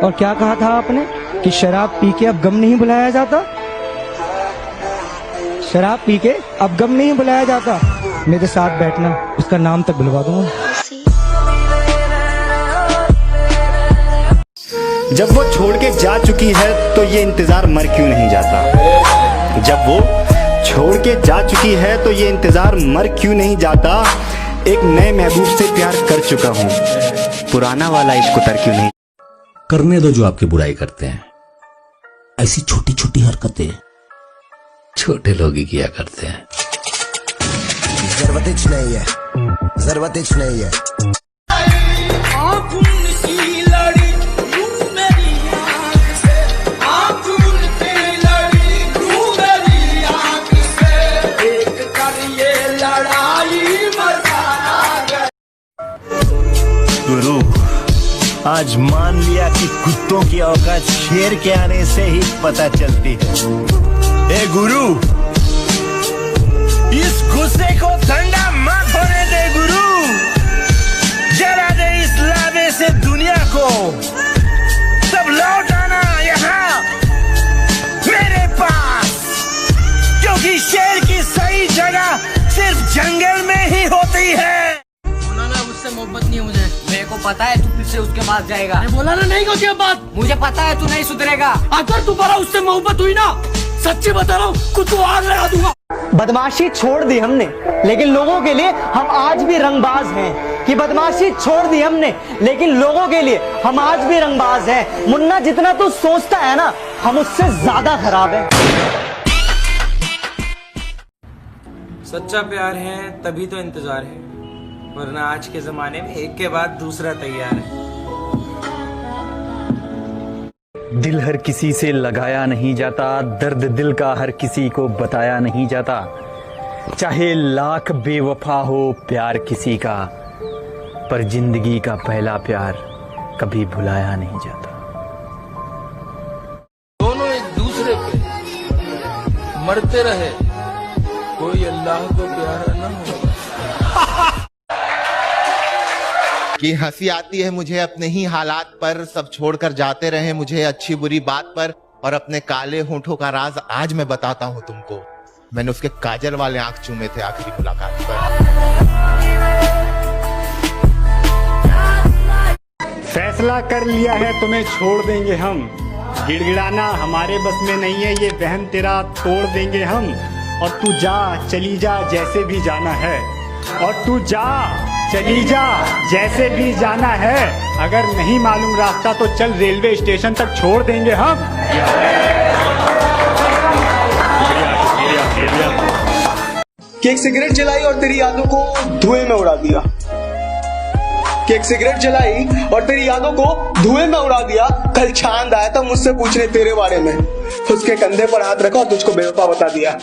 और क्या कहा था आपने कि शराब पी के अब गम नहीं बुलाया जाता? शराब पी के अब गम नहीं बुलाया जाता। मेरे साथ बैठना, उसका नाम तक बुलवा दूंगा। जब वो छोड़ के जा चुकी है तो ये इंतजार मर क्यों नहीं जाता? जब वो छोड़ के जा चुकी है तो ये इंतजार मर क्यों नहीं जाता? एक नए महबूब से प्यार कर चुका हूँ, पुराना वाला इश्क उतर क्यों नहीं? करने दो जो आपकी बुराई करते हैं। ऐसी छोटी छोटी हरकतें छोटे लोग ही किया करते हैं। जरूरत नहीं है, जरूरत नहीं है। गुरु, आज मान लिया कि कुत्तों की औकात शेर के आने से ही पता चलती है। ए गुरु, इस गुस्से को ठंडा मत होने दे गुरु, जला दे इस लावे से दुनिया को, सब लौट आना यहाँ मेरे पास, क्योंकि शेर की सही जगह सिर्फ जंगल में ही होती है। मुझसे मोहब्बत नहीं है मुझे। मेरे को पता है तू फिर से उसके पास जाएगा। बोला ना नहीं होती बात। मुझे पता है तू नहीं सुधरेगा। अगर दोबारा उससे मोहब्बत हुई ना, सच्ची बता रहा हूँ, खुद को आग लगा दूंगा। बदमाशी छोड़ दी हमने, लेकिन लोगों के लिए हम आज भी रंगबाज हैं। कि बदमाशी छोड़ दी हमने, लेकिन लोगों के लिए हम आज भी रंगबाज हैं। मुन्ना, जितना तू सोचता है ना, हम उससे ज्यादा खराब हैं। सच्चा प्यार है तभी तो इंतजार है, वरना आज के जमाने में एक के बाद दूसरा तैयार है। दिल हर किसी से लगाया नहीं जाता, दर्द दिल का हर किसी को बताया नहीं जाता। चाहे लाख बेवफा हो प्यार किसी का, पर जिंदगी का पहला प्यार कभी भुलाया नहीं जाता। दोनों एक दूसरे पे मरते रहे, कोई अल्लाह को प्यारा न हो। कि हंसी आती है मुझे अपने ही हालात पर, सब छोड़कर जाते रहे मुझे अच्छी बुरी बात पर, और अपने काले होठों का राज आज मैं बताता हूँ तुमको। मैंने उसके काजल वाले आंख चूमे थे आखिरी मुलाकात पर। फैसला कर लिया है तुम्हें छोड़ देंगे हम, गिड़गिड़ाना हमारे बस में नहीं है, ये वहम तेरा तोड़ देंगे हम। और तू जा चली जा जैसे भी जाना है, और तू जा चली जा जैसे भी जाना है। अगर नहीं मालूम रास्ता तो चल रेलवे स्टेशन तक छोड़ देंगे हम। कि एक सिगरेट जलाई और तेरी यादों को धुएं में उड़ा दिया। कि एक सिगरेट जलाई और तेरी यादों को धुएं में उड़ा दिया। कल चांद आया था मुझसे पूछने तेरे बारे में, उसके कंधे पर हाथ रखा और तुझको बेवफा बता दिया।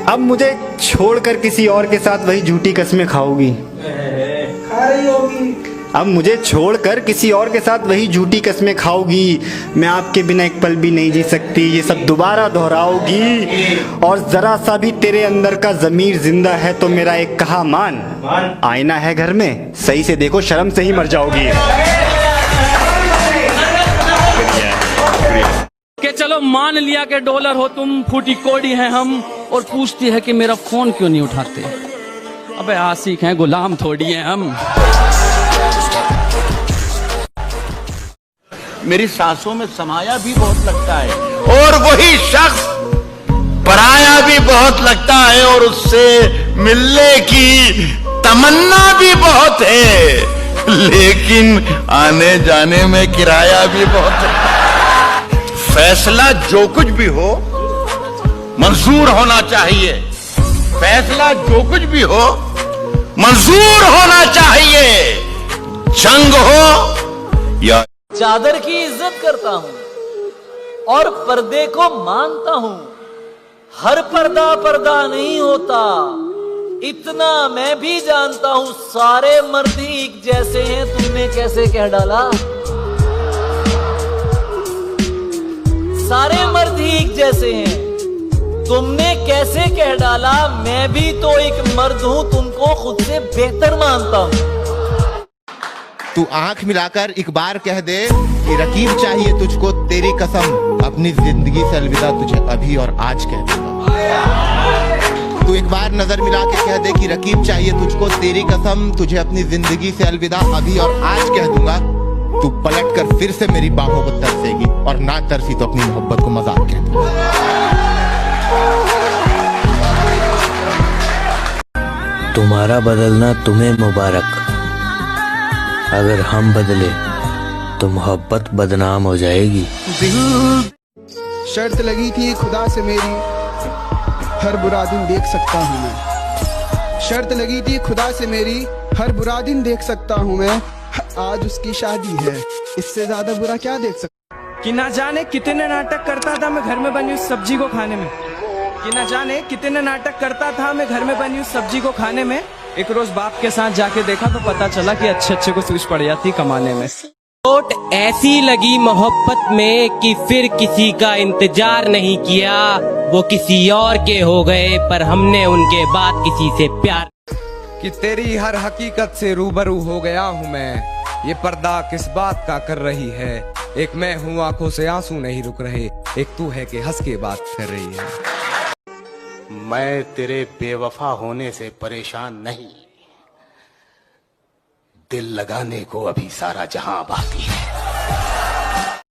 अब मुझे छोड़कर किसी और के साथ वही झूठी कस्में खाओगी। खा रही होगी। अब मुझे छोड़कर किसी और के साथ वही झूठी कस्में खाओगी। मैं आपके बिना एक पल भी नहीं जी सकती, ये सब दोबारा दोहराओगी। और जरा सा भी तेरे अंदर का जमीर जिंदा है तो मेरा एक कहा मान, आईना है घर में, सही से देखो शर्म से ही मर जाओगी। कि चलो मान लिया कि डॉलर हो तुम, फूटी कोड़ी है हम, और पूछती है कि मेरा फोन क्यों नहीं उठाते। अबे आशिक हैं, गुलाम थोड़ी हैं हम। मेरी सांसों में समाया भी बहुत लगता है, और वही शख्स पराया भी बहुत लगता है, और उससे मिलने की तमन्ना भी बहुत है, लेकिन आने जाने में किराया भी बहुत है। फैसला जो कुछ भी हो मंजूर होना चाहिए, फैसला जो कुछ भी हो मंजूर होना चाहिए, जंग हो या। चादर की इज्जत करता हूँ और पर्दे को मानता हूँ। हर पर्दा पर्दा नहीं होता, इतना मैं भी जानता हूँ। सारे मर्द एक जैसे हैं, तुमने कैसे कह डाला। सारे मर्द एक जैसे हैं, तुमने कैसे कह डाला। मैं भी तो एक मर्द हूं, तुमको खुद से बेहतर मानता हूं। तू आंख मिलाकर एक बार कह दे कि रकीब चाहिए तुझको, तेरी कसम अपनी जिंदगी से अलविदा तुझे अभी और आज कह दूंगा। तू एक बार नजर मिला के कह दे कि रकीब चाहिए तुझको, तेरी कसम तुझे अपनी जिंदगी से अलविदा अभी और आज कह दूंगा। तू पलट कर फिर से मेरी बाहों को तरसेगी और ना तरसी तो अपनी मोहब्बत को मजाक कह दूंगा। तुम्हारा बदलना तुम्हें मुबारक, अगर हम बदले तो मोहब्बत बदनाम हो जाएगी। शर्त लगी थी खुदा से मेरी, हर बुरा दिन देख सकता हूँ मैं। शर्त लगी थी खुदा से मेरी, हर बुरा दिन देख सकता हूँ मैं। आज उसकी शादी है, इससे ज्यादा बुरा क्या देख सकता। कि ना जाने कितने नाटक करता था मैं घर में बनी उस सब्जी को खाने में, कि ना जाने कितने नाटक करता था मैं घर में बनी उस सब्जी को खाने में। एक रोज बाप के साथ जाके देखा तो पता चला कि अच्छे को सूझ पड़ जाती कमाने में। चोट ऐसी लगी मोहब्बत में कि फिर किसी का इंतजार नहीं किया, वो किसी और के हो गए पर हमने उनके बाद किसी से प्यार। कि तेरी हर हकीकत से रूबरू हो गया हूँ मैं, ये पर्दा किस बात का कर रही है। एक मैं हूँ आंखों से आंसू नहीं रुक रहे, एक तू है कि हंस के बात कर रही है। मैं तेरे बेवफा होने से परेशान नहीं, दिल लगाने को अभी सारा जहां बाकी है।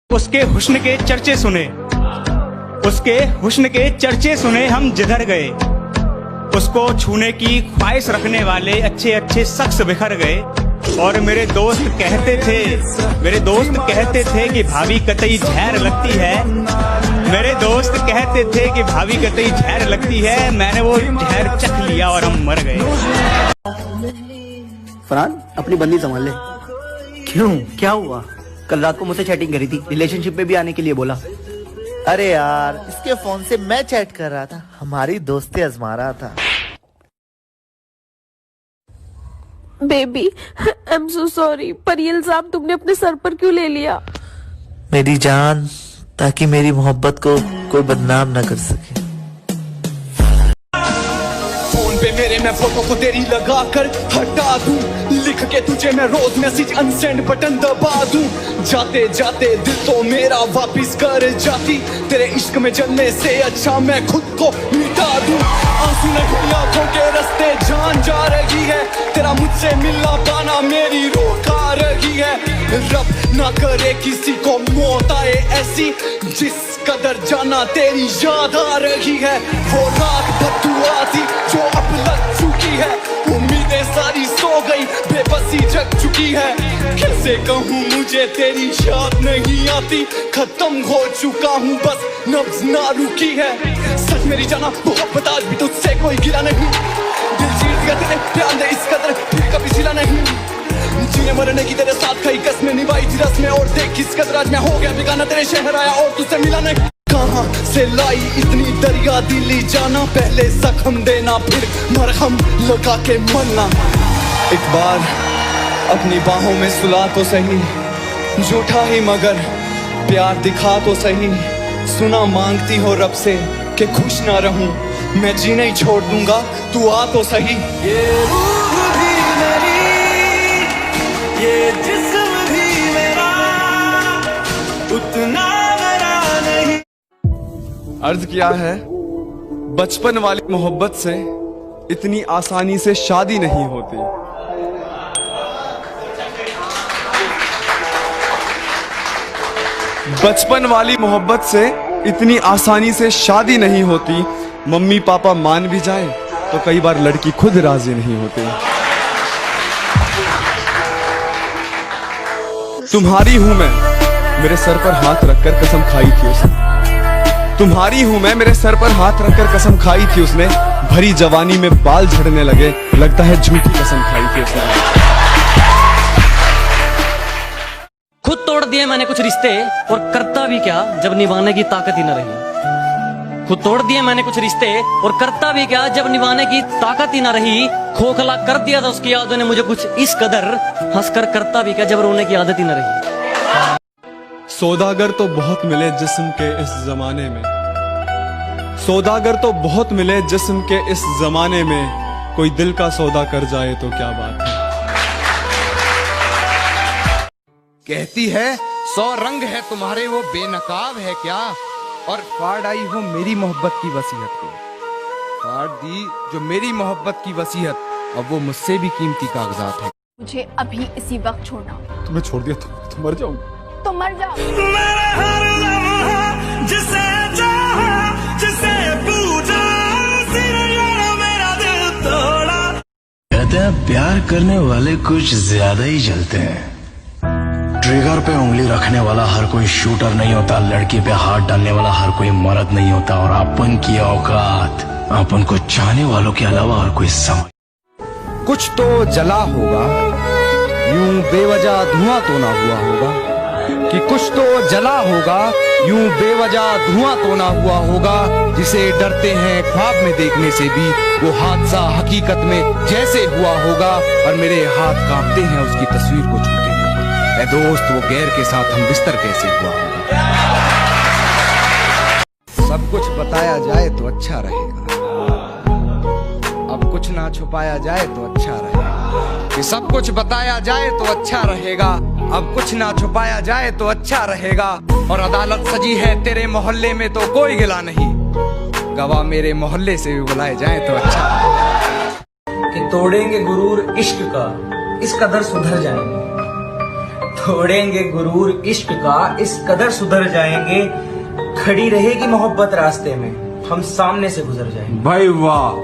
उसके हुस्न के चर्चे सुने, उसके हुस्न के चर्चे सुने हम जिधर गए। उसको छूने की ख्वाहिश रखने वाले अच्छे शख्स बिखर गए। और मेरे दोस्त कहते थे कि भाभी कतई जहर लगती है। मेरे दोस्त कहते थे कि भाभी कतई जहर लगती है। मैंने वो जहर चख लिया और हम मर गए। फरहान अपनी बंदी संभाल ले। क्यों, क्या हुआ? कल रात को मुझसे चैटिंग करी थी, रिलेशनशिप में भी आने के लिए बोला। अरे यार, इसके फोन से मैं चैट कर रहा था, हमारी दोस्ती आजमा रहा था। Baby I am so sorry, पर ये इल्जाम तुमने अपने सर पर क्यों ले लिया? मेरी जान, ताकि मेरी मोहब्बत को कोई बदनाम ना कर सके। फोन पे मेरे मैं फोटो को तेरी लगा कर हटा दूं, लिख के तुझे मैं रोज मैसेज अनसेंड बटन दबा दूं। जाते जाते दिल तो मेरा वापिस कर जाती, तेरे इश्क में जलने से अच्छा मैं खुद को मिटा दूं। आंसू नहीं आंखों के रास्ते जान जा रही है, तेरा मुझसे मिलना पाना मेरी रोक आ रही है। रब ना करे किसी को मौत आए ऐसी, जिस कदर जाना तेरी याद आ रही है। वो रात बदुआ थी जो अब लग चुकी है, उम्मीदें सारी सो गई, बेबसी जग चुकी है। कैसे कहूँ मुझे तेरी याद नहीं आती, खत्म हो चुका हूँ बस नब्ज ना रुकी है। सच मेरी जाना मोहब्बत आज भी तुझसे कोई गिला नहीं, दिल चीर दिया तेरे प्यार ने इस कदर फिर कभी सिला नहीं। जीने मरने की तेरे साथ कई कसमें निभाई थी रस्में, और देख किस कदर आज मैं हो गया बेगाना, तेरे शहर आया और तुझसे मिला नहीं। कहाँ से लाई इतनी दरिया दिली जाना, पहले जख्म देना फिर मरहम लगा के मरना। एक बार अपनी बाहों में सुला तो सही, झूठा ही मगर प्यार दिखा तो सही। सुना मांगती हो रब से कि खुश ना रहूं, मैं जीना ही छोड़ दूंगा, तू आ तो सही। ये रूह भी मेरी, ये जिस्म भी मेरा, उतना मेरा नहीं। अर्ज किया है बचपन वाली मोहब्बत से इतनी आसानी से शादी नहीं होती। बचपन वाली मोहब्बत से इतनी आसानी से शादी नहीं होती। मम्मी पापा मान भी जाए तो कई बार लड़की खुद राजी नहीं होती। तुम्हारी हूं मैं, मेरे सर पर हाथ रखकर कसम खाई थी उसने। तुम्हारी हूं मैं, मेरे सर पर हाथ रखकर कसम खाई थी उसने। भरी जवानी में बाल झड़ने लगे, लगता है झूठी कसम खाई थी उसने। खुद तोड़ दिए मैंने कुछ रिश्ते, और करता भी क्या जब निभाने की ताकत ही न रही। खुद तोड़ दिए मैंने कुछ रिश्ते, और करता भी क्या जब निभाने की ताकत ही न रही। खोखला कर दिया था उसकी यादों ने मुझे कुछ इस कदर, हंसकर करता भी क्या जब रोने की आदत ही न रही। सौदागर तो बहुत मिले जिस्म के इस जमाने में, सौदागर तो बहुत मिले जिस्म के इस जमाने में। कोई दिल का सौदा कर जाए तो क्या बात है। कहती है 100 रंग है तुम्हारे वो बेनकाब है क्या, और फाड़ आई हो मेरी मोहब्बत की वसीयत को, फाड़ दी जो मेरी मोहब्बत की वसीयत, अब वो मुझसे भी कीमती कागजात है। मुझे अभी इसी वक्त छोड़ना। तुम्हें छोड़ दिया तो मर जाऊंगा। तो मर जाओ। कहते हैं प्यार करने वाले कुछ ज्यादा ही जलते हैं। ट्रिगर पे उंगली रखने वाला हर कोई शूटर नहीं होता, लड़की पे हाथ डालने वाला हर कोई मर्द नहीं होता, और अपन की औकात अपन को चाहने वालों के अलावा और कोई समझ। कुछ तो जला होगा, यूं बेवजह धुआं तो ना हुआ होगा, कि कुछ तो जला होगा, यूं बेवजह धुआं तो ना हुआ होगा, जिसे डरते हैं ख्वाब में देखने से भी वो हादसा हकीकत में जैसे हुआ होगा, और मेरे हाथ कांपते हैं उसकी तस्वीर को छूते हुए। ऐ दोस्त वो गैर के साथ हम बिस्तर कैसे हुआ होगा। सब कुछ बताया जाए तो अच्छा रहेगा, अब कुछ ना छुपाया जाए तो अच्छा रहेगा, कि सब कुछ बताया जाए तो अच्छा रहेगा, अब कुछ ना छुपाया जाए तो अच्छा रहेगा, और अदालत सजी है तेरे मोहल्ले में तो कोई गिला नहीं, गवाह मेरे मोहल्ले से भी बुलाए जाए तो अच्छा। कि तोड़ेंगे गुरूर इश्क का इस कदर सुधर जाएंगे, तोड़ेंगे गुरूर इश्क का इस कदर सुधर जाएंगे, खड़ी रहेगी मोहब्बत रास्ते में, हम सामने से गुजर जाएंगे। भाई वाह।